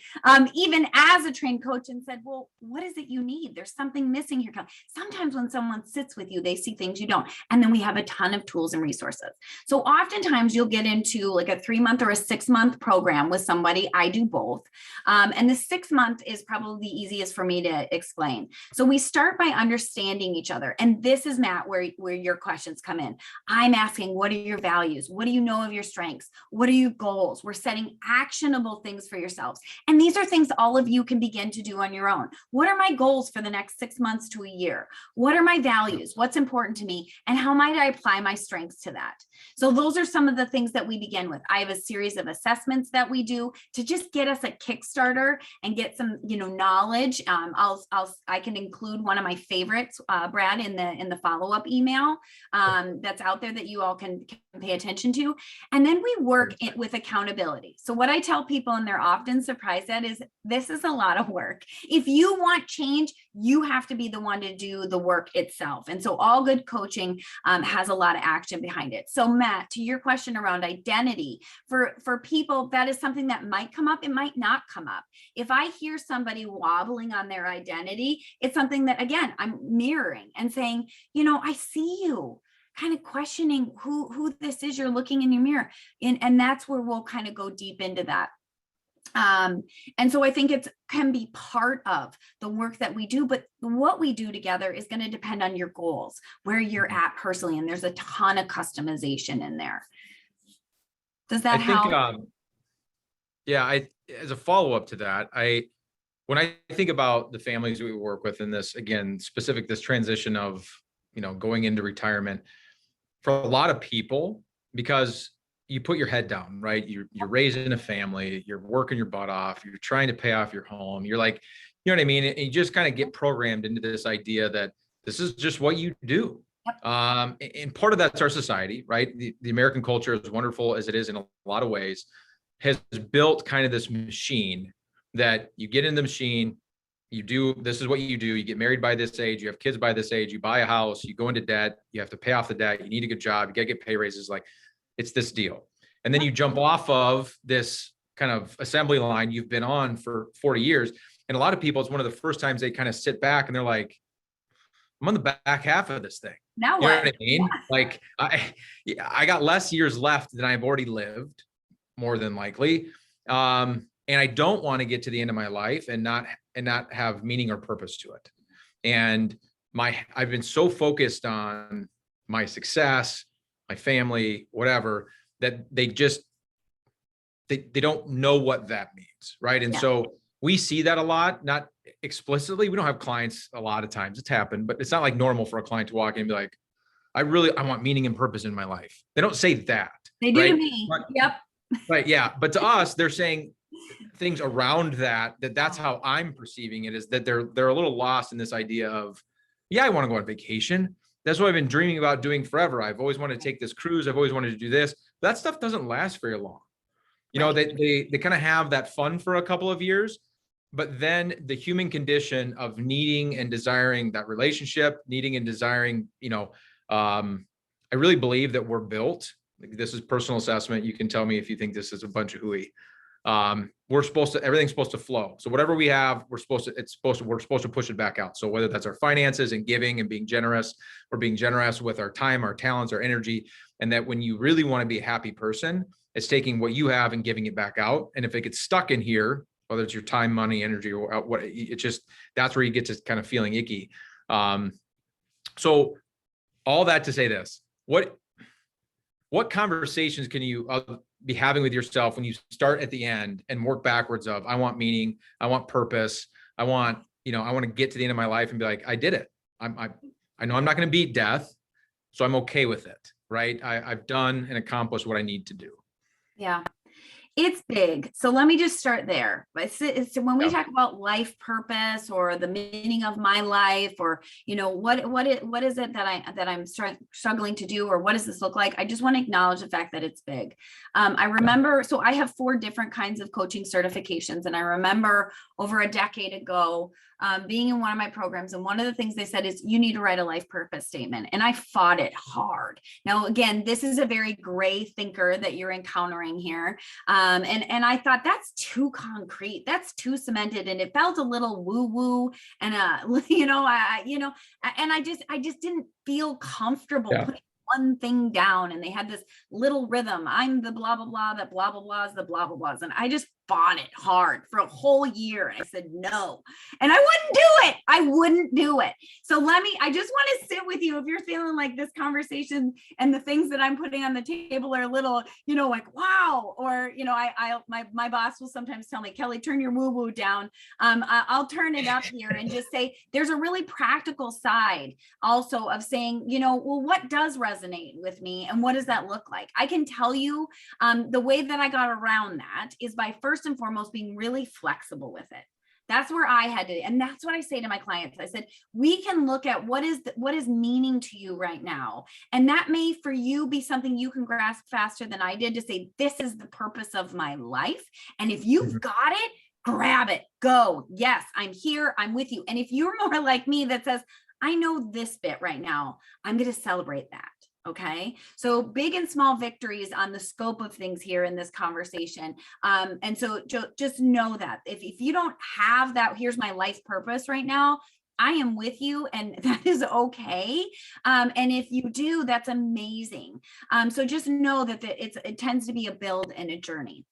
even as a trained coach, and said, well, what is it you need? There's something missing here. Sometimes when someone sits with you, they see things you don't. And then we have a ton of tools and resources. So oftentimes you'll get into like a 3-month or a 6-month program with somebody. I do both. And the 6-month is probably the easiest for me to explain. So we start by understanding each other. And this is, Matt, where your questions come in. I'm asking, what are your values? What do you know of your strengths? What are your goals? We're setting actionable things for yourselves. And these are things all of you can begin to do on your own. What are my goals for the next 6 months to a year? What are my values? What's important to me? And how might I apply my strengths to that? So those are some of the things that we begin with. I have a series of assessments that we do to just get us a Kickstarter and get some, knowledge. I can include one of my favorites, Brad, in the follow-up email that's out there that you all can pay attention to. And then we work with accountability. So what I tell people, and they're often surprised at, is this is a lot of work. If you want change, you have to be the one to do the work itself. And so all good coaching has a lot of action behind it. So Matt, to your question around identity, for people, that is something that might come up. It might not come up. If I hear somebody wobbling on their identity, it's something that, again, I'm mirroring and saying, I see you. Kind of questioning who this is you're looking in your mirror. And that's where we'll kind of go deep into that. And so I think it can be part of the work that we do, but what we do together is going to depend on your goals, where you're at personally. And there's a ton of customization in there. Does that help? As a follow-up to that, when I think about the families we work with in this, again, specific, this transition of, going into retirement, for a lot of people, because you put your head down, right? You're raising a family, you're working your butt off, you're trying to pay off your home. You're like, you know what I mean? And you just kind of get programmed into this idea that this is just what you do. And part of that's our society, right? The American culture, as wonderful as it is in a lot of ways, has built kind of this machine that you get in the machine, this is what you do. You get married by this age, you have kids by this age, you buy a house, you go into debt, you have to pay off the debt, you need a good job, you got to get pay raises. Like, it's this deal. And then you jump off of this kind of assembly line you've been on for 40 years. And a lot of people, it's one of the first times they kind of sit back and they're like, I'm on the back half of this thing. Now you know what? what I mean? Like I got less years left than I've already lived, more than likely. And I don't want to get to the end of my life and not have meaning or purpose to it. And I've been so focused on my success, my family, whatever, that they don't know what that means. Right. And so we see that a lot, not explicitly. We don't have clients a lot of times. It's happened, but it's not like normal for a client to walk in and be like, I want meaning and purpose in my life. They don't say that. They do right? to me. Yep. Right. Yeah. But to us, they're saying things around that's how I'm perceiving it, is that they're a little lost in this idea of, yeah, I want to go on vacation. That's what I've been dreaming about doing forever. I've always wanted to take this cruise. I've always wanted to do this. That stuff doesn't last very long. You know, they kind of have that fun for a couple of years, but then the human condition of needing and desiring that relationship, needing and desiring, I really believe that we're built. This is personal assessment. You can tell me if you think this is a bunch of hooey. Everything's supposed to flow. So whatever we have, we're supposed to push it back out. So whether that's our finances and giving and being generous, or being generous with our time, our talents, our energy, and that when you really want to be a happy person, it's taking what you have and giving it back out. And if it gets stuck in here, whether it's your time, money, energy, or what, that's where you get to kind of feeling icky. So all that to say this, what conversations can you be having with yourself when you start at the end and work backwards of, I want meaning, I want purpose, I want to get to the end of my life and be like, I did it. I know I'm not going to beat death, so I'm okay with it. Right. I've done and accomplished what I need to do. Yeah. It's big. So let me just start there. It's when we talk about life purpose or the meaning of my life, or, what is it that I'm struggling to do, or what does this look like? I just want to acknowledge the fact that it's big. I remember, so I have 4 different kinds of coaching certifications. And I remember over a decade ago, being in one of my programs, and one of the things they said is you need to write a life purpose statement. And I fought it hard. Now, again, this is a very gray thinker that you're encountering here. And I thought that's too concrete, that's too cemented, and it felt a little woo woo. And and I just didn't feel comfortable putting one thing down. And they had this little rhythm. I'm the blah blah blah, that blah blah blah is the blah blah blahs, and I just fought it hard for a whole year. And I said no, and I wouldn't do it. So I just want to sit with you if you're feeling like this conversation and the things that I'm putting on the table are a little, like, wow. Or, my boss will sometimes tell me, Kelly, turn your woo woo down. I'll turn it up here and just say, there's a really practical side also of saying, well, what does resonate with me? And what does that look like? I can tell you the way that I got around that is by first and foremost being really flexible with it. That's where I had to, and that's what I say to my clients. I said, we can look at what is meaning to you right now. And that may for you be something you can grasp faster than I did, to say, this is the purpose of my life. And if you've got it, grab it, go. Yes, I'm here. I'm with you. And if you're more like me that says, I know this bit right now, I'm going to celebrate that. Okay. So big and small victories on the scope of things here in this conversation. And so just know that if you don't have that, here's my life purpose right now, I am with you, and that is okay. And if you do, that's amazing. So just know that it tends to be a build and a journey.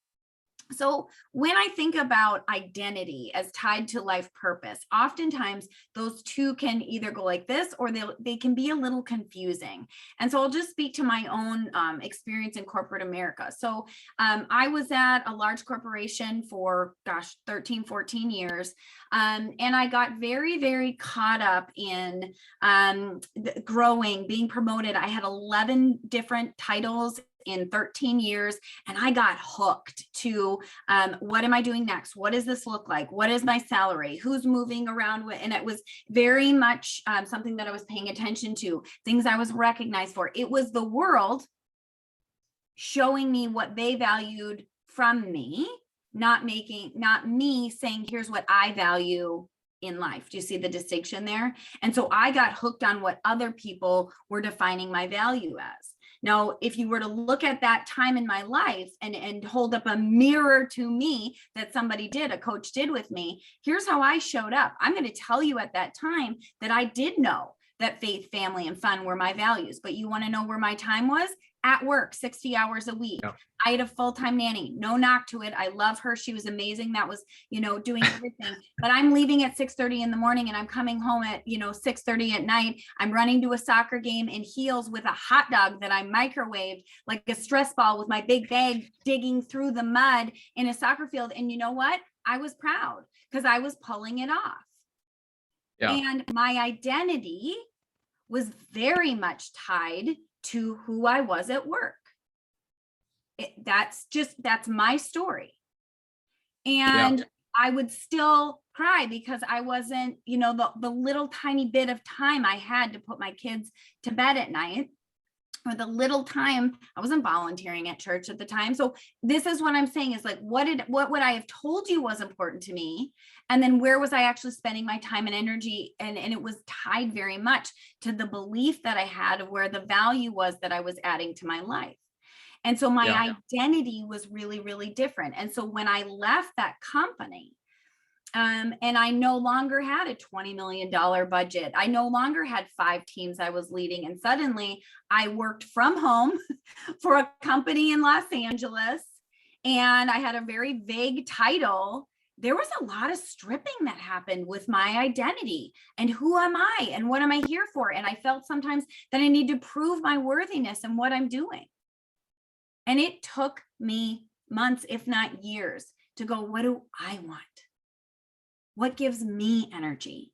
So when I think about identity as tied to life purpose, oftentimes those two can either go like this, or they can be a little confusing. And so I'll just speak to my own experience in corporate America. So I was at a large corporation for 13, 14 years. And I got very, very caught up in growing, being promoted. I had 11 different titles in 13 years. And I got hooked to what am I doing next? What does this look like? What is my salary? Who's moving around? And it was very much something that I was paying attention to, things I was recognized for. It was the world showing me what they valued from me, not me saying, here's what I value in life. Do you see the distinction there? And so I got hooked on what other people were defining my value as. Now, if you were to look at that time in my life and hold up a mirror to me that a coach did with me, here's how I showed up. I'm going to tell you at that time that I did know that faith, family, and fun were my values. But you want to know where my time was? At work, 60 hours a week. Yeah. I had a full-time nanny, no knock to it. I love her. She was amazing. That was, doing everything, but I'm leaving at 6:30 in the morning and I'm coming home at, 6:30 at night. I'm running to a soccer game in heels with a hot dog that I microwaved like a stress ball with my big bag digging through the mud in a soccer field. And you know what? I was proud because I was pulling it off. Yeah. And my identity was very much tied to who I was at work. That's my story. And I would still cry because I wasn't, the little tiny bit of time I had to put my kids to bed at night, or the little time I wasn't volunteering at church at the time. So this is what I'm saying is like, what would I have told you was important to me? And then where was I actually spending my time and energy? And it was tied very much to the belief that I had of where the value was that I was adding to my life. And so my identity was really, really different. And so when I left that company, and I no longer had a $20 million budget, I no longer had 5 teams I was leading. And suddenly I worked from home for a company in Los Angeles, and I had a very vague title. There was a lot of stripping that happened with my identity and who am I and what am I here for? And I felt sometimes that I need to prove my worthiness and what I'm doing. And it took me months, if not years, to go, what do I want? What gives me energy?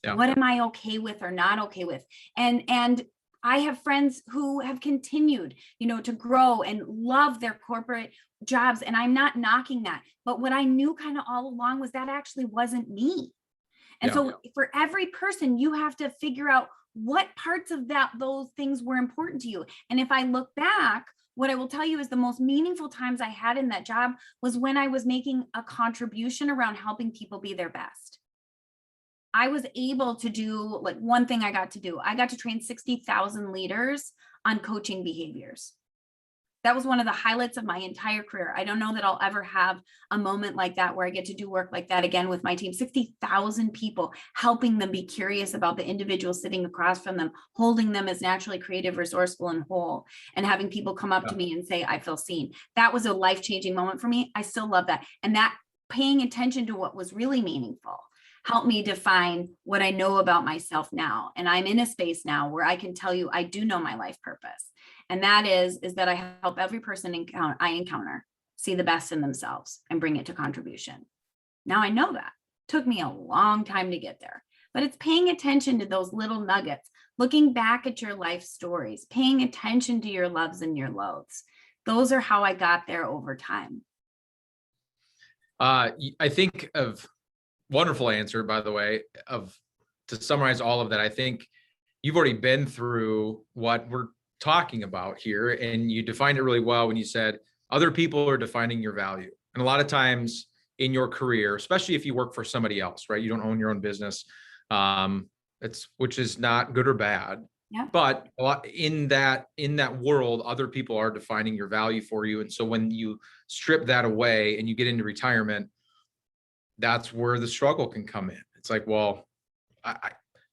Yeah. What am I okay with or not okay with? And I have friends who have continued, to grow and love their corporate jobs. And I'm not knocking that. But what I knew kind of all along was that actually wasn't me. And so for every person, you have to figure out what parts of those things were important to you. And if I look back, what I will tell you is the most meaningful times I had in that job was when I was making a contribution around helping people be their best. I was able to do one thing I got to train 60,000 leaders on coaching behaviors. That was one of the highlights of my entire career. I don't know that I'll ever have a moment like that where I get to do work like that again with my team. 60,000 people, helping them be curious about the individual sitting across from them, holding them as naturally creative, resourceful, and whole, and having people come up to me and say, I feel seen. That was a life-changing moment for me. I still love that. And that paying attention to what was really meaningful helped me define what I know about myself now. And I'm in a space now where I can tell you, I do know my life purpose. And that is that I help every person I encounter see the best in themselves and bring it to contribution. Now I know that. Took me a long time to get there, but it's paying attention to those little nuggets, looking back at your life stories, paying attention to your loves and your loathes. Those are how I got there over time. I think of wonderful answer, by the way, to summarize all of that. I think you've already been through what we're talking about here, and you defined it really well when you said other people are defining your value. And a lot of times in your career, especially if you work for somebody else, right? You don't own your own business, which is not good or bad. Yeah. But a lot in that world, other people are defining your value for you. And so when you strip that away and you get into retirement, that's where the struggle can come in. It's like, well,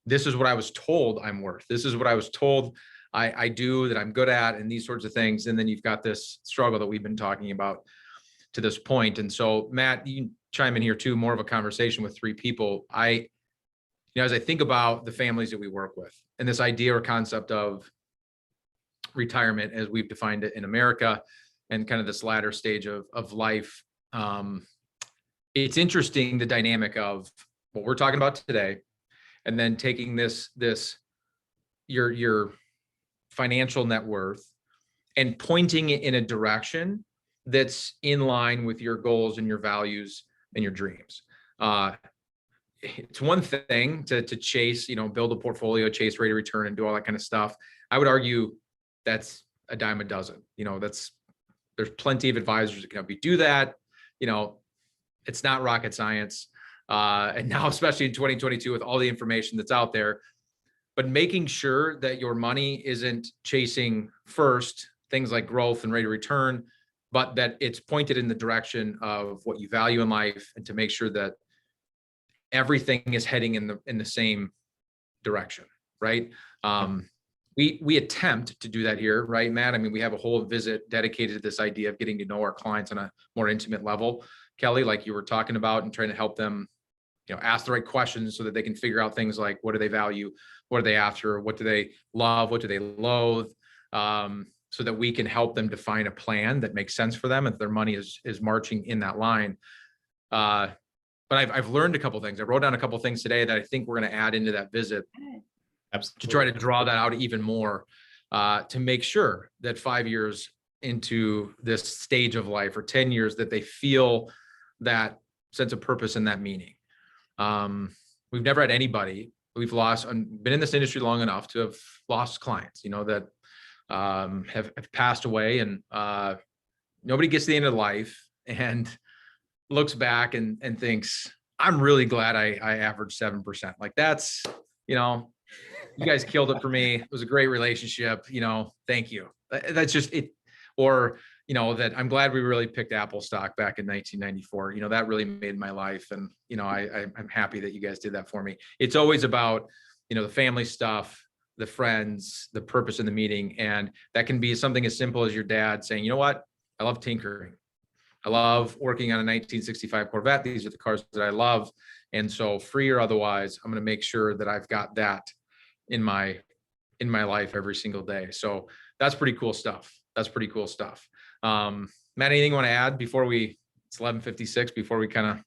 this is what I was told I'm worth. This is what I was told I do, that I'm good at, and these sorts of things. And then you've got this struggle that we've been talking about to this point. And so, Matt, you can chime in here too, more of a conversation with 3 people. As I think about the families that we work with and this idea or concept of retirement as we've defined it in America and kind of this latter stage of life, it's interesting, the dynamic of what we're talking about today, and then taking your financial net worth and pointing it in a direction that's in line with your goals and your values and your dreams. It's one thing to chase, build a portfolio, chase rate of return, and do all that kind of stuff. I would argue that's a dime a dozen. There's plenty of advisors that can help you do that. It's not rocket science. And now, especially in 2022, with all the information that's out there, but making sure that your money isn't chasing first things like growth and rate of return, but that it's pointed in the direction of what you value in life, and to make sure that everything is heading in the same direction, right? We attempt to do that here, right, Matt? I mean, we have a whole visit dedicated to this idea of getting to know our clients on a more intimate level, Kelly, like you were talking about, and trying to help them, ask the right questions so that they can figure out things like, what do they value? What are they after? What do they love? What do they loathe? So that we can help them define a plan that makes sense for them, and their money is marching in that line. but I've learned a couple things. I wrote down a couple things today that I think we're going to add into that visit to try to draw that out even more, to make sure that 5 years into this stage of life or 10 years that they feel that sense of purpose and that meaning. We've never had anybody, we've been in this industry long enough to have lost clients, that have passed away, and nobody gets to the end of life and looks back and thinks, I'm really glad I averaged 7%. Like that's, you guys killed it for me. It was a great relationship, thank you. That's just it. Or, that I'm glad we really picked Apple stock back in 1994. That really made my life. And, I'm happy that you guys did that for me. It's always about, the family stuff, the friends, the purpose in the meeting. And that can be something as simple as your dad saying, you know what, I love tinkering. I love working on a 1965 Corvette. These are the cars that I love. And so free or otherwise, I'm going to make sure that I've got that in my life every single day. So that's pretty cool stuff. Matt, anything you want to add before it's 11:56, before we kind of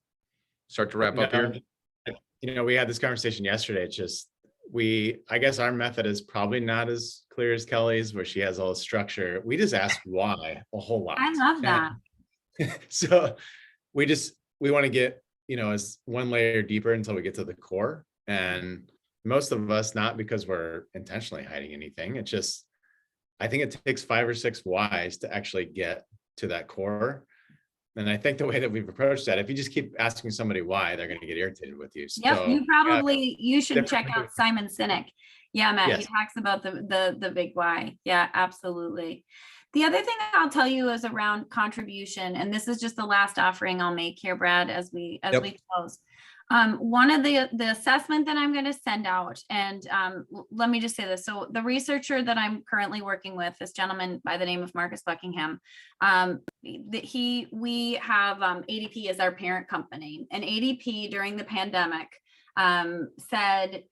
start to wrap up here? We had this conversation yesterday. It's just, I guess our method is probably not as clear as Kelly's, where she has all the structure. We just ask why a whole lot. I love that. So we want to get, as one layer deeper until we get to the core. And most of us, not because we're intentionally hiding anything. It's just, I think it takes 5 or 6 whys to actually get to that core. And I think the way that we've approached that, if you just keep asking somebody why, they're going to get irritated with you. So, yep, you should check out Simon Sinek. Yeah, Matt, yes. He talks about the big why. Yeah, absolutely. The other thing that I'll tell you is around contribution, and this is just the last offering I'll make here, Brad, as we close. One of the assessment that I'm going to send out, and let me just say this. So the researcher that I'm currently working with, this gentleman by the name of Marcus Buckingham, we have ADP as our parent company, and ADP during the pandemic said,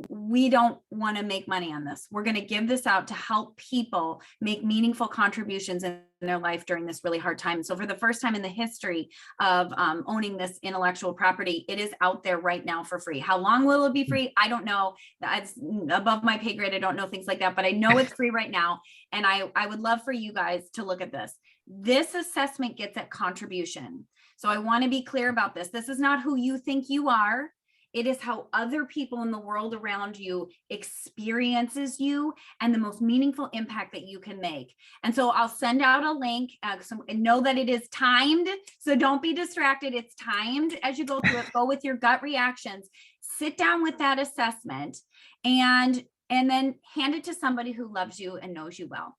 we don't want to make money on this. We're going to give this out to help people make meaningful contributions in their life during this really hard time. So for the first time in the history of owning this intellectual property, it is out there right now for free. How long will it be free? I don't know. That's above my pay grade. I don't know things like that, but I know it's free right now. And I would love for you guys to look at this. This assessment gets at contribution. So I want to be clear about this. This is not who you think you are. It is how other people in the world around you experiences you and the most meaningful impact that you can make. And so I'll send out a link, and know that it is timed. So don't be distracted. It's timed as you go through it. Go with your gut reactions. Sit down with that assessment and then hand it to somebody who loves you and knows you well.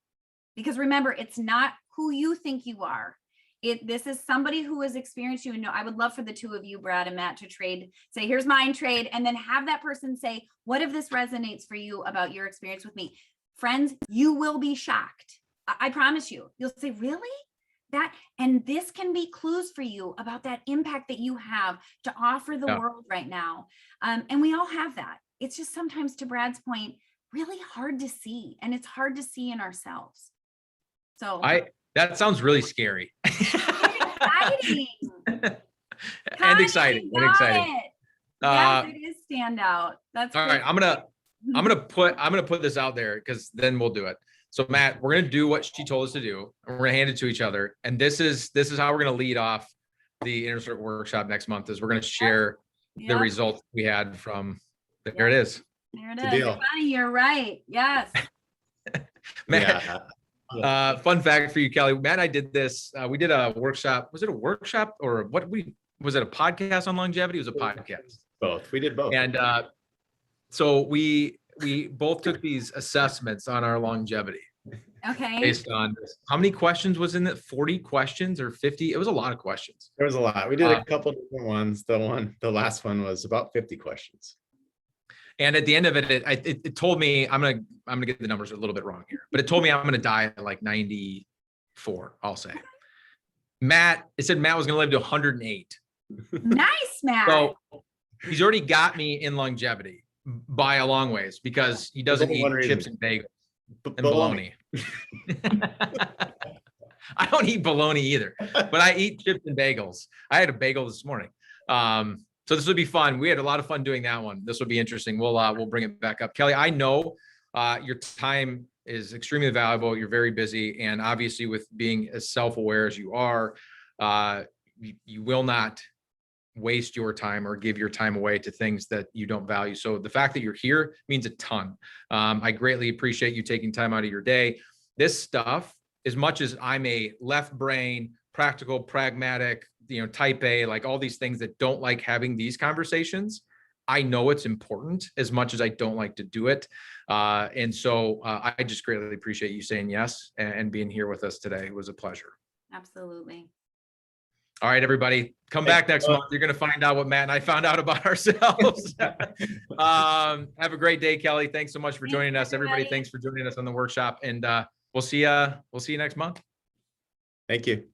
Because remember, it's not who you think you are. This is somebody who has experienced you. And I would love for the two of you, Brad and Matt, to trade, say, here's mine, trade, and then have that person say, what if this resonates for you about your experience with me? Friends, you will be shocked. I promise you. You'll say, really? And this can be clues for you about that impact that you have to offer the world right now. And we all have that. It's just sometimes, to Brad's point, really hard to see. And it's hard to see in ourselves. So that sounds really scary. Exciting. And exciting. Yes, it is standout. That's all right. I'm gonna put this out there, because then we'll do it. So Matt, we're gonna do what she told us to do, and we're gonna hand it to each other. And this is how we're gonna lead off the Inner Circle workshop next month. Is we're gonna share the results we had from. There it is. There it is. Funny, you're right. Yes. Matt. Fun fact for you, Kelly. Matt and I did this. We did a workshop. Was it a workshop or what? Was it a podcast on longevity? It was a podcast. Both. We did both. And so we both took these assessments on our longevity. Okay. Based on how many questions was in it? 40 questions or 50? It was a lot of questions. There was a lot. We did a couple different ones. The last one was about 50 questions. And at the end of it, it told me, I'm gonna get the numbers a little bit wrong here, but it told me I'm gonna die at like 94, I'll say. It said Matt was gonna live to 108. Nice, Matt. So he's already got me in longevity by a long ways, because he doesn't eat chips and bagels and bologna. I don't eat bologna either, but I eat chips and bagels. I had a bagel this morning. So this would be fun. We had a lot of fun doing that one. This will be interesting. We'll bring it back up. Kelly, I know your time is extremely valuable. You're very busy. And obviously with being as self-aware as you are, you will not waste your time or give your time away to things that you don't value. So the fact that you're here means a ton. I greatly appreciate you taking time out of your day. This stuff, as much as I'm a left brain, practical, pragmatic, type A, like all these things that don't like having these conversations, I know it's important as much as I don't like to do it. And so I just greatly appreciate you saying yes and being here with us today. It was a pleasure. Absolutely. All right, everybody, come back next month. You're going to find out what Matt and I found out about ourselves. Have a great day, Kelly. Thanks so much for joining us. Everybody, thanks for joining us on the workshop. And we'll see you next month. Thank you.